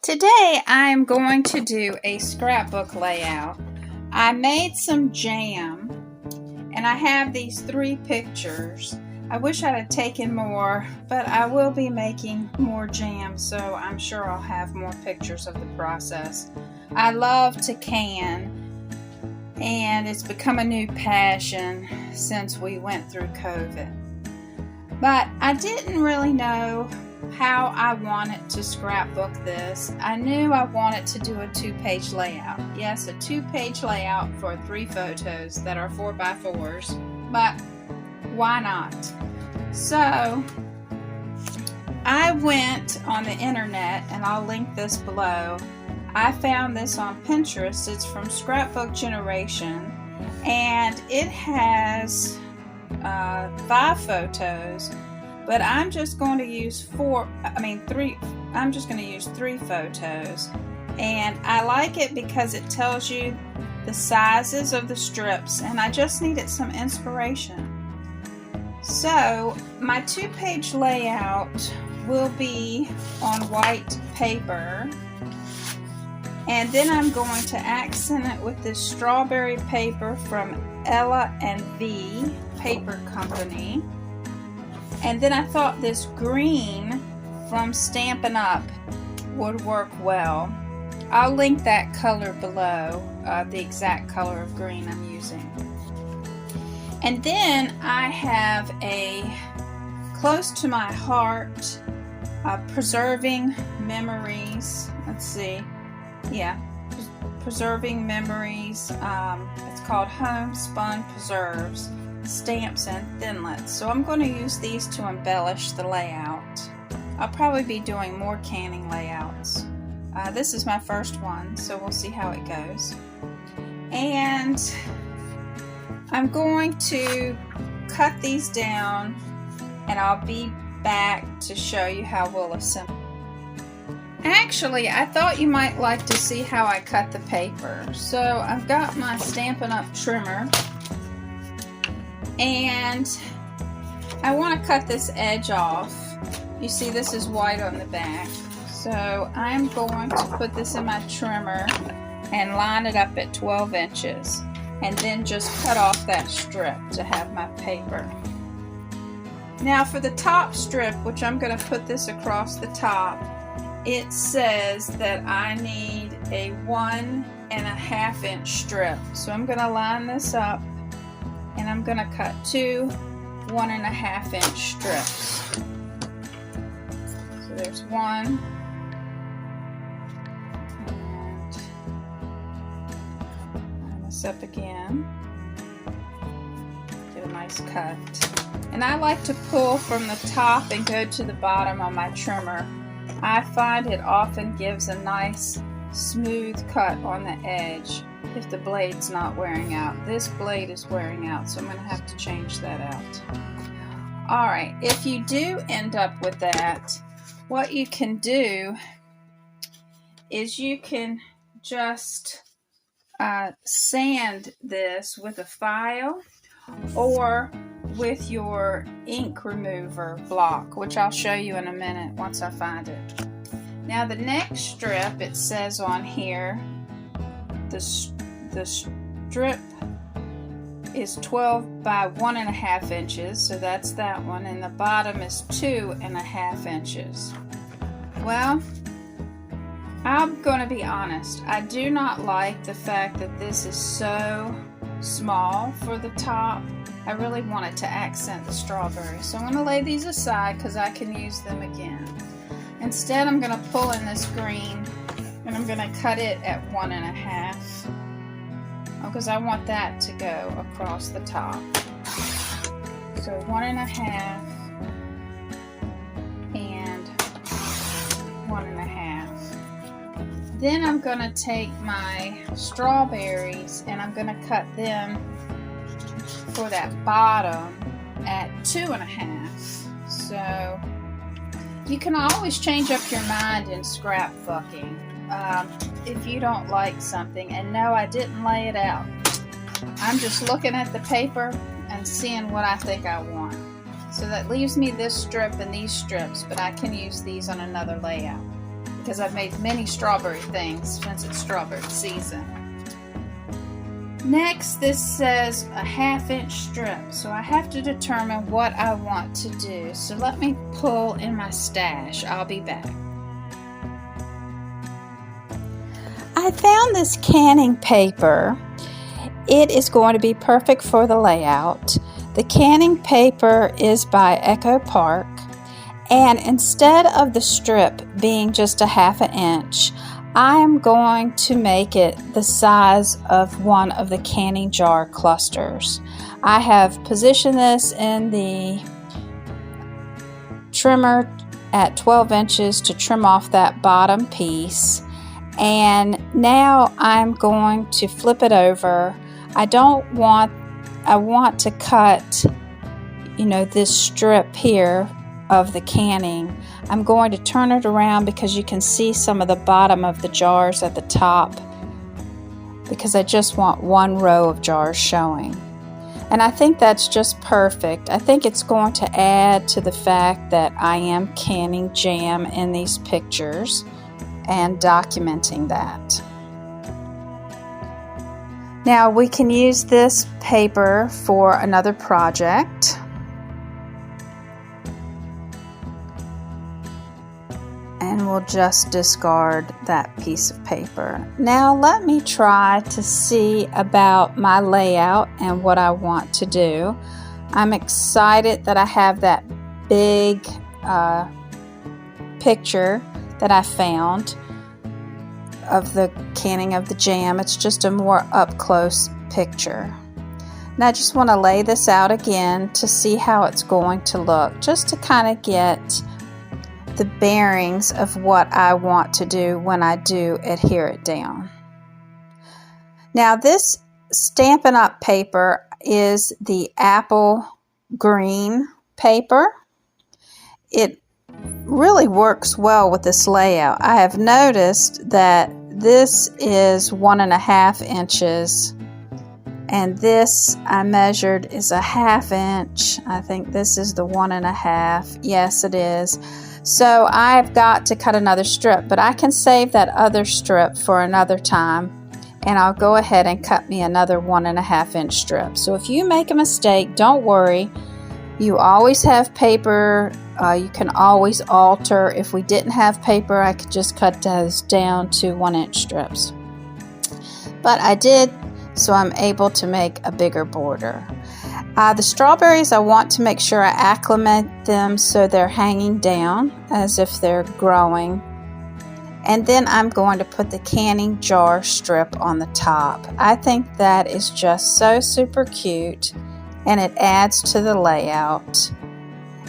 Today I'm going to do a scrapbook layout. I made some jam and I have these 3 pictures. I wish I'd have taken more, but I will be making more jam, so I'm sure I'll have more pictures of the process. I love to can, and it's become a new passion since we went through COVID. But I didn't really know how I wanted to scrapbook this. I knew I wanted to do a 2-page layout. Yes, a 2-page layout for 3 photos that are 4x4s, but why not? So I went on the internet, and I'll link this below. I found this on Pinterest. It's from Scrapbook Generation, and it has 5 photos, but I'm just going to use 3. I'm just going to use 3 photos, and I like it because it tells you the sizes of the strips, and I just needed some inspiration. So my 2-page layout will be on white paper, and then I'm going to accent it with this strawberry paper from Ella and V Paper Company. And then I thought this green from Stampin' Up! Would work well. I'll link that color below, the exact color of green I'm using. And then I have a close to my heart, preserving memories. Let's see. Yeah, preserving memories. It's called Homespun Preserves, Stamps and Thinlits. So I'm going to use these to embellish the layout. I'll probably be doing more canning layouts. This is my first one, so we'll see how it goes. And I'm going to cut these down, and I'll be back to show you how we'll assemble. Actually, I thought you might like to see how I cut the paper. So I've got my Stampin' Up! Trimmer, and I want to cut this edge off. You see this is white on the back. So I'm going to put this in my trimmer and line it up at 12 inches. And then just cut off that strip to have my paper. Now for the top strip, which I'm going to put this across the top, it says that I need a 1.5 inch strip. So I'm going to line this up, and I'm going to cut 2 1.5 inch strips. So there's one. Up again, get a nice cut. And I like to pull from the top and go to the bottom on my trimmer. I find it often gives a nice smooth cut on the edge if the blade's not wearing out. This blade is wearing out, so I'm going to have to change that out. Alright, if you do end up with that, what you can do is you can just sand this with a file or with your ink remover block, which I'll show you in a minute once I find it. Now the next strip, it says on here, the strip is 12 by 1.5 inches, so that's that one, and the bottom is 2.5 inches. Well, I'm going to be honest, I do not like the fact that this is so small for the top. I really wanted to accent the strawberry, so I'm going to lay these aside because I can use them again. Instead, I'm going to pull in this green, and I'm going to cut it at 1.5 because I want that to go across the top. So 1.5 and 1.5. Then I'm going to take my strawberries, and I'm going to cut them for that bottom at 2.5. So you can always change up your mind in scrapbooking if you don't like something. And no, I didn't lay it out. I'm just looking at the paper and seeing what I think I want. So that leaves me this strip and these strips, but I can use these on another layout. because I've made many strawberry things since it's strawberry season. Next, this says a 1/2 inch strip, so I have to determine what I want to do. So let me pull in my stash. I'll be back. I found this canning paper. It is going to be perfect for the layout. The canning paper is by Echo Park, and instead of the strip being just a 1/2 inch, I am going to make it the size of one of the canning jar clusters. I have positioned this in the trimmer at 12 inches to trim off that bottom piece, and now I'm going to flip it over. I want to cut, this strip here of the canning. I'm going to turn it around because you can see some of the bottom of the jars at the top, because I just want one row of jars showing. And I think that's just perfect. I think it's going to add to the fact that I am canning jam in these pictures and documenting that. Now we can use this paper for another project. And we'll just discard that piece of paper. Now let me try to see about my layout and what I want to do. I'm excited that I have that big picture that I found of the canning of the jam. It's just a more up close picture. Now I just want to lay this out again to see how it's going to look, just to kind of get the bearings of what I want to do when I do adhere it down. Now this Stampin' Up! Paper is the apple green paper. It really works well with this layout. I have noticed that this is 1.5 inches, and this I measured is a 1/2 inch. I think this is the 1.5. Yes, it is. So I've got to cut another strip, but I can save that other strip for another time, and I'll go ahead and cut me another 1.5 inch strip. So if you make a mistake, don't worry. You always have paper. You can always alter. If we didn't have paper, I could just cut those down to 1 inch strips. But I did, so I'm able to make a bigger border. The strawberries, I want to make sure I acclimate them so they're hanging down as if they're growing. And then I'm going to put the canning jar strip on the top. I think that is just so super cute, and it adds to the layout.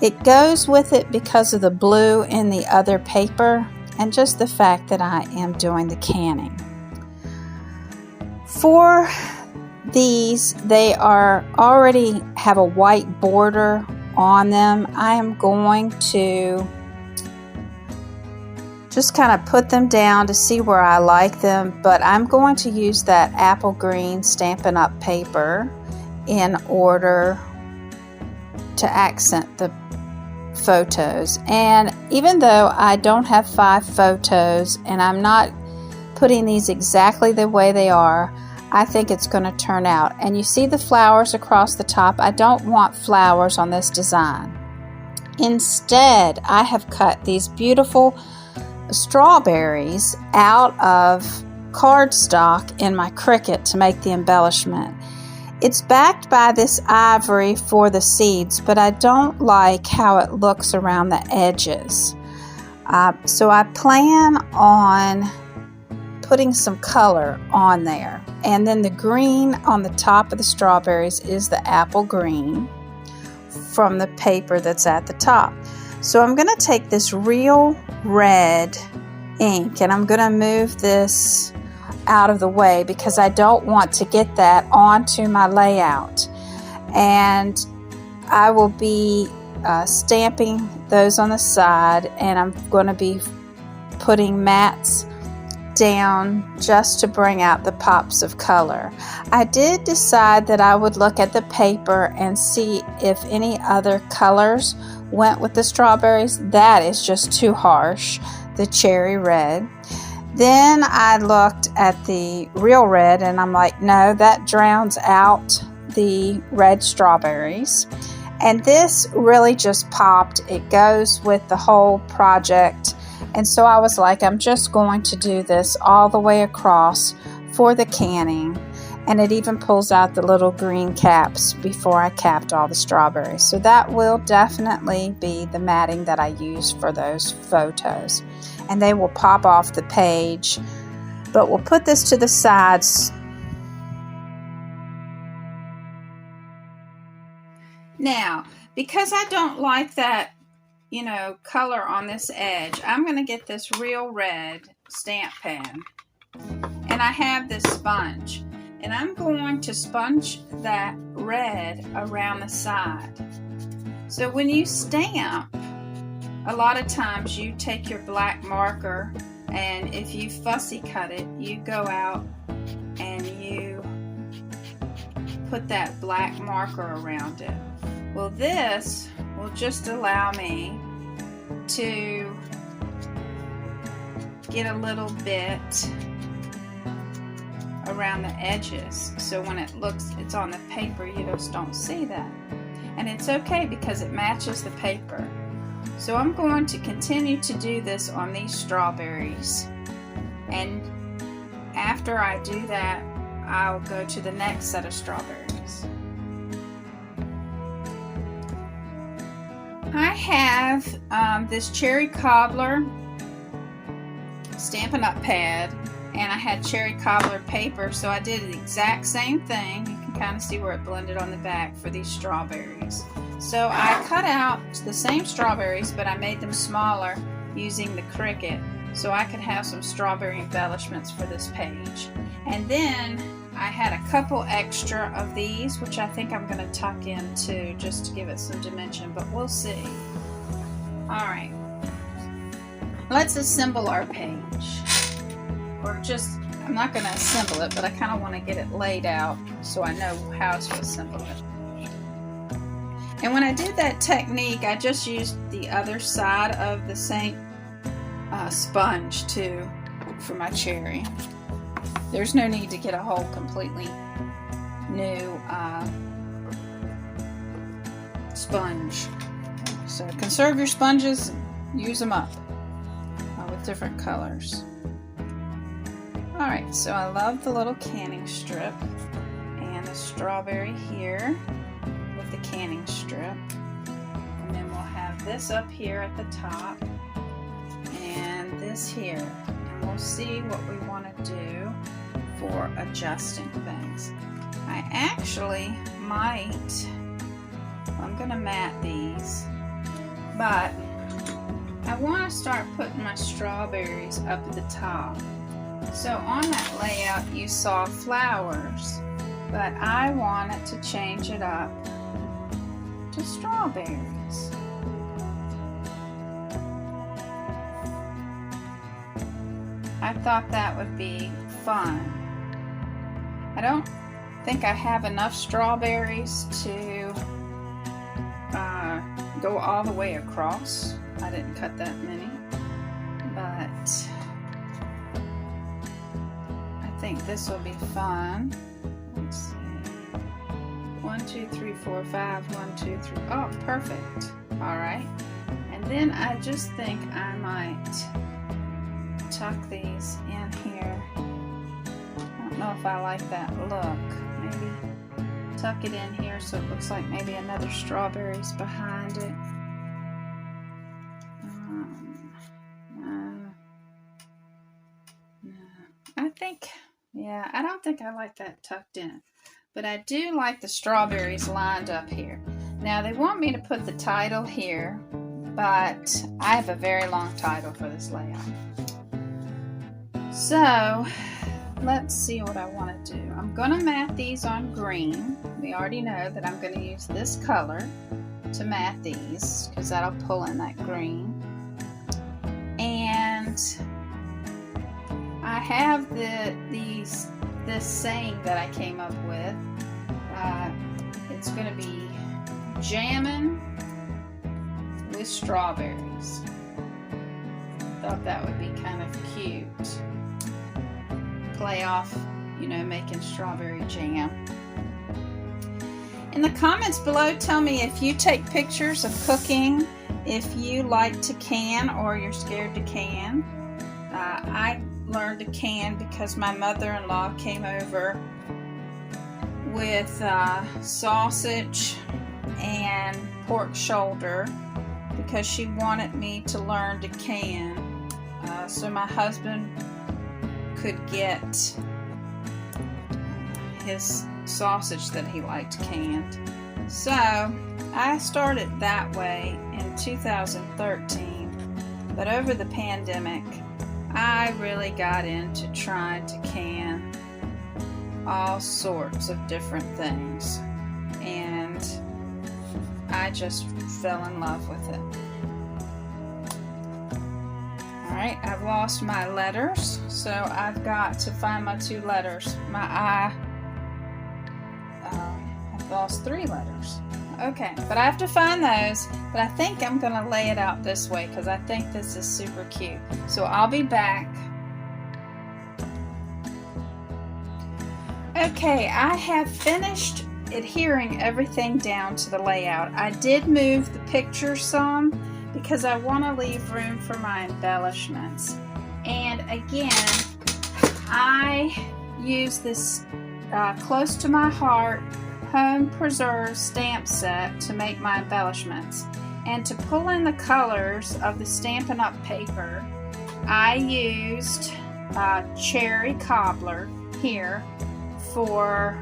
It goes with it because of the blue in the other paper and just the fact that I am doing the canning. For these, they are already have a white border on them. I am going to just kind of put them down to see where I like them, but I'm going to use that apple green Stampin' Up! Paper in order to accent the photos. And even though I don't have 5 photos and I'm not putting these exactly the way they are, I think it's going to turn out. And you see the flowers across the top. I don't want flowers on this design. Instead, I have cut these beautiful strawberries out of cardstock in my Cricut to make the embellishment. It's backed by this ivory for the seeds, but I don't like how it looks around the edges. So I plan on putting some color on there. And then the green on the top of the strawberries is the apple green from the paper that's at the top. So I'm going to take this real red ink and I'm going to move this out of the way because I don't want to get that onto my layout. And I will be stamping those on the side, and I'm going to be putting mats down just to bring out the pops of color. I did decide that I would look at the paper and see if any other colors went with the strawberries. That is just too harsh. the cherry red. Then I looked at the real red and I'm like, no, that drowns out the red strawberries. And this really just popped. It goes with the whole project. And so I was like, I'm just going to do this all the way across for the canning. And it even pulls out the little green caps before I capped all the strawberries. So that will definitely be the matting that I use for those photos. And they will pop off the page. But we'll put this to the sides. Now, because I don't like that, color on this edge, I'm going to get this real red stamp pen. And I have this sponge. And I'm going to sponge that red around the side. So when you stamp, a lot of times you take your black marker, and if you fussy cut it, you go out and you put that black marker around it. Well, this will just allow me to get a little bit around the edges, so when it's on the paper, you just don't see that. And it's okay because it matches the paper. So I'm going to continue to do this on these strawberries, and after I do that, I'll go to the next set of strawberries. I have this cherry cobbler Stampin' Up! Pad, and I had cherry cobbler paper, so I did the exact same thing. You can kind of see where it blended on the back for these strawberries. So I cut out the same strawberries, but I made them smaller using the Cricut so I could have some strawberry embellishments for this page. And then I had a couple extra of these, which I think I'm going to tuck in too, just to give it some dimension, but we'll see. Alright, let's assemble our page. Or just, I'm not going to assemble it, but I kind of want to get it laid out so I know how to assemble it. And when I did that technique, I just used the other side of the same sponge too for my cherry. There's no need to get a whole completely new sponge. So conserve your sponges and use them up with different colors. Alright, so I love the little canning strip and the strawberry here with the canning strip. And then we'll have this up here at the top and this here. And we'll see what we want to do for adjusting things. I actually might, I'm going to mat these, but I want to start putting my strawberries up at the top. So on that layout you saw flowers, but I wanted to change it up to strawberries. I thought that would be fun. I don't think I have enough strawberries to go all the way across. I didn't cut that many, but I think this will be fun. Let's see. 1, 2, 3, 4, 5. 1, 2, 3. Oh, perfect. All right. And then I just think I might tuck these in here. I don't know if I like that look. Maybe tuck it in here so it looks like maybe another strawberry's behind it. I think, yeah, I don't think I like that tucked in, but I do like the strawberries lined up here. Now they want me to put the title here, but I have a very long title for this layout. So let's see what I want to do. I'm going to mat these on green. We already know that I'm going to use this color to mat these because that'll pull in that green. And I have this saying that I came up with. It's going to be jamming with strawberries. thought that would be kind of cute. Play off, you know, making strawberry jam. In the comments below, tell me if you take pictures of cooking, if you like to can or you're scared to can. I learned to can because my mother-in-law came over with sausage and pork shoulder because she wanted me to learn to can so my husband could get his sausage that he liked canned. So I started that way in 2013, but over the pandemic I really got into trying to can all sorts of different things, and I just fell in love with it. Alright, I've lost my letters, so I've got to find my 2 letters. My I, I've lost 3 letters. Okay, but I have to find those, but I think I'm going to lay it out this way because I think this is super cute. So I'll be back. Okay, I have finished adhering everything down to the layout. I did move the picture some because I want to leave room for my embellishments. And again, I use this close to my heart home preserved stamp set to make my embellishments. And to pull in the colors of the Stampin' Up! Paper, I used cherry cobbler here for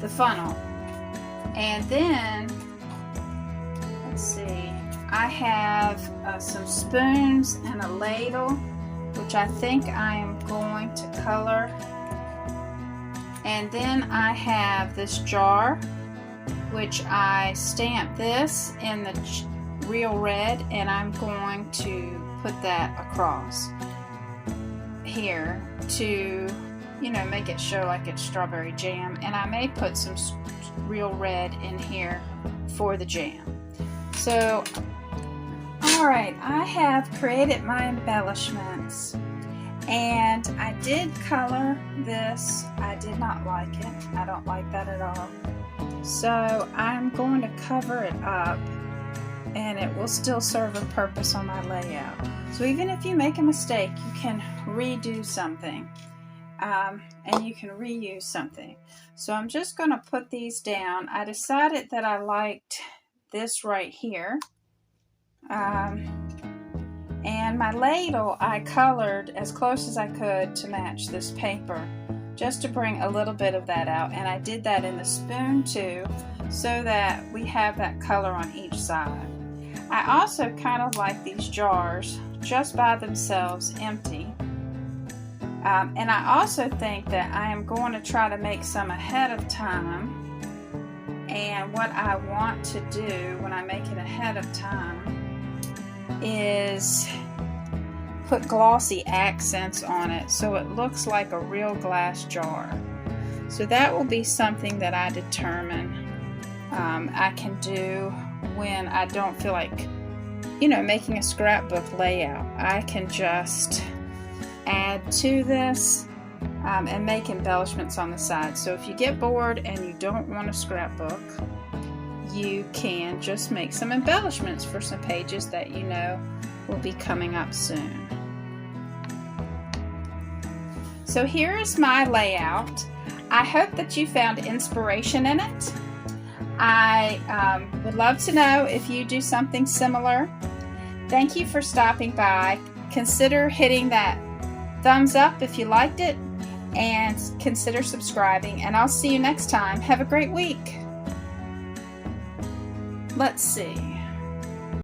the funnel. And then, let's see, I have some spoons and a ladle, which I think I am going to color. And then I have this jar, which I stamped this in the real red, and I'm going to put that across here to, you know, make it show like it's strawberry jam. And I may put some real red in here for the jam. So, alright, I have created my embellishments. And I did color this. I did not like it. I don't like that at all. So I'm going to cover it up, and it will still serve a purpose on my layout. So even if you make a mistake, you can redo something. And you can reuse something. So I'm just going to put these down. I decided that I liked this right here. And my ladle I colored as close as I could to match this paper, just to bring a little bit of that out. And I did that in the spoon too, so that we have that color on each side. I also kind of like these jars just by themselves empty. And I also think that I am going to try to make some ahead of time. And what I want to do when I make it ahead of time is put glossy accents on it so it looks like a real glass jar. So that will be something that I determine I can do when I don't feel like, you know, making a scrapbook layout. I can just add to this and make embellishments on the side. So if you get bored and you don't want a scrapbook, you can just make some embellishments for some pages that you know will be coming up soon. So here is my layout. I hope that you found inspiration in it. I would love to know if you do something similar. Thank you for stopping by. Consider hitting that thumbs up if you liked it, and consider subscribing, and I'll see you next time. Have a great week. Let's see.